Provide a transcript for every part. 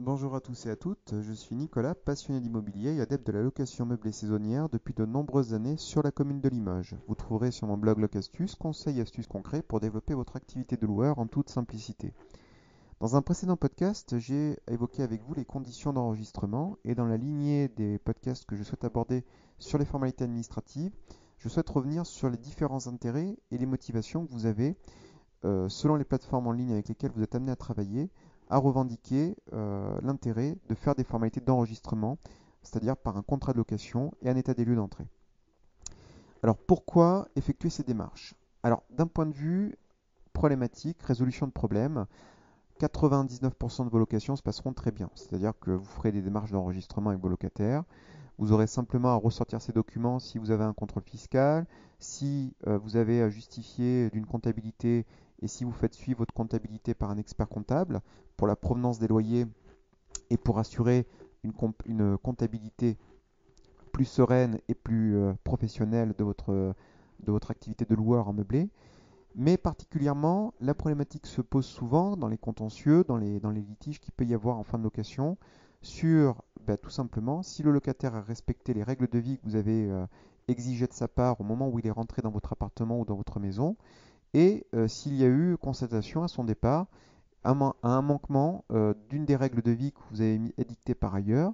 Bonjour à tous et à toutes, je suis Nicolas, passionné d'immobilier et adepte de la location meublée saisonnière depuis de nombreuses années sur la commune de Limoges. Vous trouverez sur mon blog Locastus conseils et astuces concrets pour développer votre activité de loueur en toute simplicité. Dans un précédent podcast, j'ai évoqué avec vous les conditions d'enregistrement et dans la lignée des podcasts que je souhaite aborder sur les formalités administratives, je souhaite revenir sur les différents intérêts et les motivations que vous avez selon les plateformes en ligne avec lesquelles vous êtes amené à travailler, à revendiquer l'intérêt de faire des formalités d'enregistrement, c'est-à-dire par un contrat de location et un état des lieux d'entrée. Alors pourquoi effectuer ces démarches? Alors d'un point de vue problématique, résolution de problème, 99% de vos locations se passeront très bien. C'est-à-dire que vous ferez des démarches d'enregistrement avec vos locataires. Vous aurez simplement à ressortir ces documents si vous avez un contrôle fiscal, si vous avez à justifier d'une comptabilité et si vous faites suivre votre comptabilité par un expert comptable pour la provenance des loyers et pour assurer une comptabilité plus sereine et plus professionnelle de votre activité de loueur en meublé. Mais particulièrement, la problématique se pose souvent dans les contentieux, dans les litiges qu'il peut y avoir en fin de location, sur tout simplement si le locataire a respecté les règles de vie que vous avez exigées de sa part au moment où il est rentré dans votre appartement ou dans votre maison, et s'il y a eu constatation à son départ à un manquement d'une des règles de vie que vous avez édictées par ailleurs,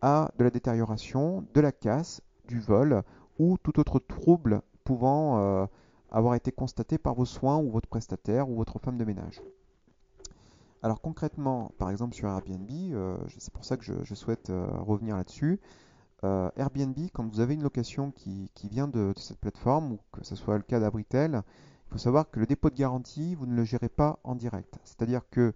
à de la détérioration, de la casse, du vol ou tout autre trouble pouvant avoir été constaté par vos soins ou votre prestataire ou votre femme de ménage. Alors concrètement, par exemple sur Airbnb, c'est pour ça que je souhaite revenir là-dessus. Airbnb, quand vous avez une location qui vient de cette plateforme, ou que ce soit le cas d'Abritel, il faut savoir que le dépôt de garantie, vous ne le gérez pas en direct. C'est-à-dire que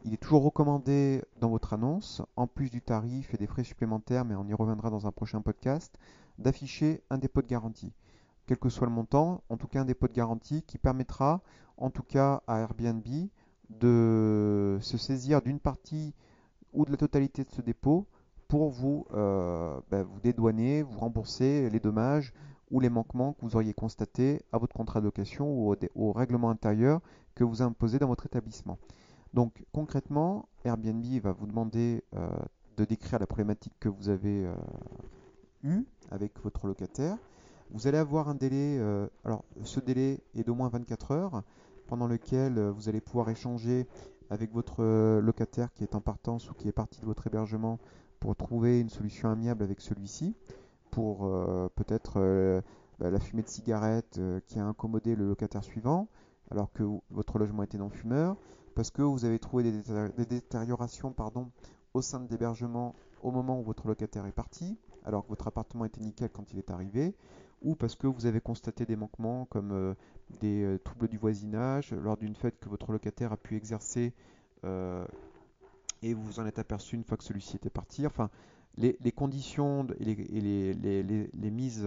il est toujours recommandé dans votre annonce, en plus du tarif et des frais supplémentaires, mais on y reviendra dans un prochain podcast, d'afficher un dépôt de garantie. Quel que soit le montant, en tout cas un dépôt de garantie qui permettra, en tout cas à Airbnb, de se saisir d'une partie ou de la totalité de ce dépôt pour vous dédouaner, vous rembourser les dommages ou les manquements que vous auriez constatés à votre contrat de location ou au règlement intérieur que vous imposez dans votre établissement. Donc concrètement, Airbnb va vous demander de décrire la problématique que vous avez eue avec votre locataire. Vous allez avoir un délai, alors ce délai est d'au moins 24 heures, pendant lequel vous allez pouvoir échanger avec votre locataire qui est en partance ou qui est parti de votre hébergement pour trouver une solution amiable avec celui-ci, pour peut-être la fumée de cigarette qui a incommodé le locataire suivant, alors que votre logement était non-fumeur, parce que vous avez trouvé des détériorations pardon, au sein de l'hébergement au moment où votre locataire est parti, alors que votre appartement était nickel quand il est arrivé, ou parce que vous avez constaté des manquements comme des troubles du voisinage lors d'une fête que votre locataire a pu exercer euh, et vous vous en êtes aperçu une fois que celui-ci était parti. Enfin, les conditions et les mises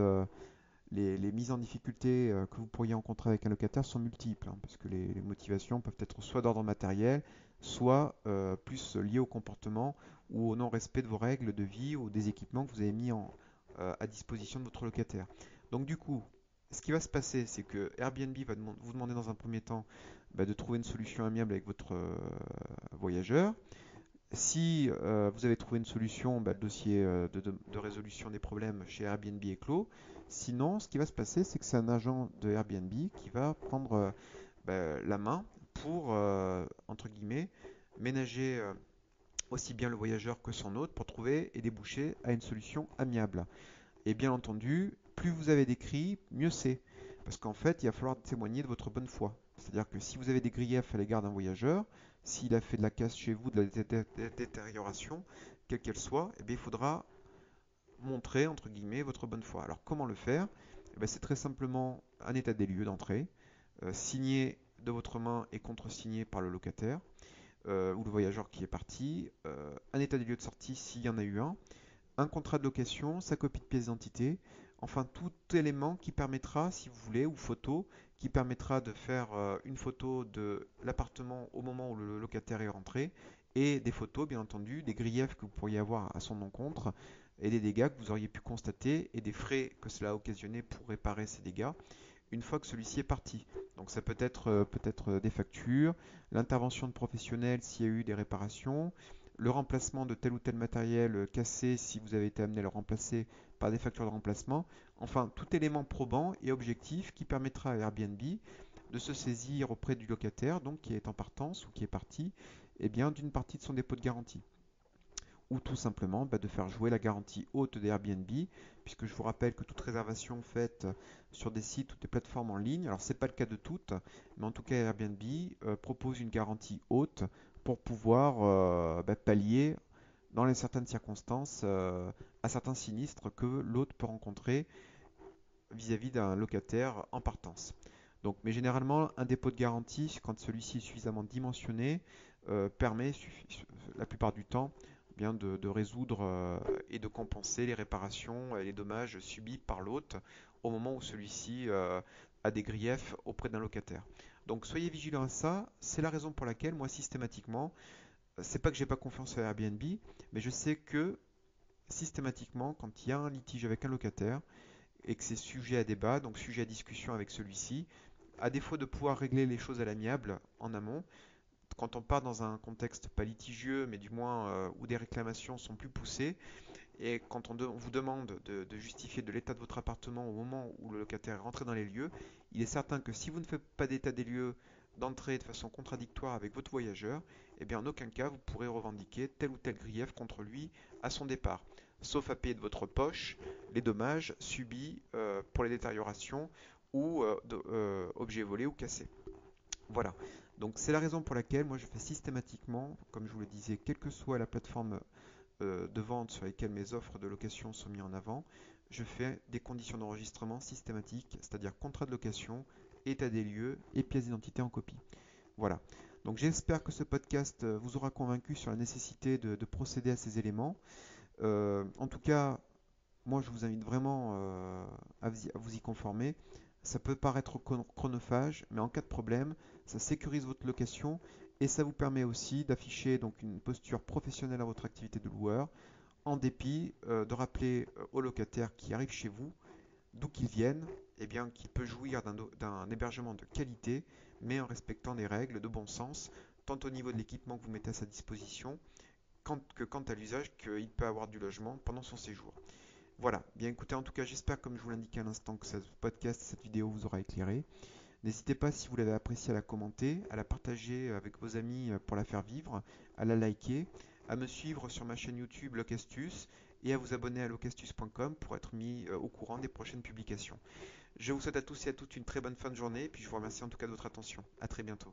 en difficulté que vous pourriez rencontrer avec un locataire sont multiples, hein, parce que les motivations peuvent être soit d'ordre matériel, soit plus liées au comportement ou au non-respect de vos règles de vie ou des équipements que vous avez mis à disposition de votre locataire. Donc du coup, ce qui va se passer, c'est que Airbnb va vous demander dans un premier temps de trouver une solution amiable avec votre voyageur. Si vous avez trouvé une solution, le dossier de résolution des problèmes chez Airbnb est clos. Sinon, ce qui va se passer, c'est que c'est un agent de Airbnb qui va prendre la main pour, entre guillemets, ménager aussi bien le voyageur que son hôte pour trouver et déboucher à une solution amiable. Et bien entendu, plus vous avez d'écrits, mieux c'est. Parce qu'en fait, il va falloir témoigner de votre bonne foi. C'est-à-dire que si vous avez des griefs à l'égard d'un voyageur, s'il a fait de la casse chez vous, de la détérioration, quelle qu'elle soit, eh bien, il faudra montrer, entre guillemets, votre bonne foi. Alors comment le faire? Eh bien, c'est très simplement un état des lieux d'entrée, signé de votre main et contresigné par le locataire ou le voyageur qui est parti, un état des lieux de sortie s'il y en a eu un contrat de location, sa copie de pièce d'identité, enfin tout élément qui permettra, si vous voulez, ou photo, qui permettra de faire une photo de l'appartement au moment où le locataire est rentré, et des photos, bien entendu, des griefs que vous pourriez avoir à son encontre, et des dégâts que vous auriez pu constater, et des frais que cela a occasionné pour réparer ces dégâts, une fois que celui-ci est parti. Donc ça peut être des factures, l'intervention de professionnels s'il y a eu des réparations, le remplacement de tel ou tel matériel cassé si vous avez été amené à le remplacer par des factures de remplacement. Enfin, tout élément probant et objectif qui permettra à Airbnb de se saisir auprès du locataire, donc qui est en partance ou qui est parti, eh bien, d'une partie de son dépôt de garantie ou tout simplement de faire jouer la garantie haute d'Airbnb, puisque je vous rappelle que toute réservation faite sur des sites ou des plateformes en ligne, alors c'est pas le cas de toutes, mais en tout cas Airbnb propose une garantie haute pour pouvoir pallier dans les certaines circonstances à certains sinistres que l'hôte peut rencontrer vis-à-vis d'un locataire en partance. Donc, mais généralement, un dépôt de garantie, quand celui-ci est suffisamment dimensionné, permet la plupart du temps bien de résoudre et de compenser les réparations et les dommages subis par l'hôte au moment où celui-ci a des griefs auprès d'un locataire. Donc soyez vigilants à ça, c'est la raison pour laquelle moi systématiquement, c'est pas que j'ai pas confiance à Airbnb, mais je sais que systématiquement quand il y a un litige avec un locataire, et que c'est sujet à débat, donc sujet à discussion avec celui-ci. À défaut de pouvoir régler les choses à l'amiable en amont, quand on part dans un contexte pas litigieux, mais du moins où des réclamations sont plus poussées, et quand on vous demande de justifier de l'état de votre appartement au moment où le locataire est rentré dans les lieux, il est certain que si vous ne faites pas d'état des lieux d'entrée de façon contradictoire avec votre voyageur, eh bien en aucun cas vous pourrez revendiquer tel ou tel grief contre lui à son départ, sauf à payer de votre poche les dommages subis pour les détériorations ou objets volés ou cassés. Voilà, donc c'est la raison pour laquelle moi je fais systématiquement, comme je vous le disais, quelle que soit la plateforme de vente sur lesquelles mes offres de location sont mises en avant, je fais des conditions d'enregistrement systématiques, c'est-à-dire contrat de location, état des lieux et pièce d'identité en copie. Voilà. Donc j'espère que ce podcast vous aura convaincu sur la nécessité de procéder à ces éléments. En tout cas, moi je vous invite vraiment à vous y conformer. Ça peut paraître chronophage, mais en cas de problème, ça sécurise votre location et ça vous permet aussi d'afficher donc une posture professionnelle à votre activité de loueur, en dépit de rappeler au locataire qui arrive chez vous, d'où qu'il vienne, eh bien qu'il peut jouir d'un hébergement de qualité, mais en respectant les règles de bon sens, tant au niveau de l'équipement que vous mettez à sa disposition, que quant à l'usage qu'il peut avoir du logement pendant son séjour. Voilà, bien écoutez, en tout cas j'espère comme je vous l'indiquais à l'instant que ce podcast, cette vidéo vous aura éclairé. N'hésitez pas si vous l'avez apprécié à la commenter, à la partager avec vos amis pour la faire vivre, à la liker, à me suivre sur ma chaîne YouTube Locastus et à vous abonner à locastus.com pour être mis au courant des prochaines publications. Je vous souhaite à tous et à toutes une très bonne fin de journée et puis je vous remercie en tout cas de votre attention. À très bientôt.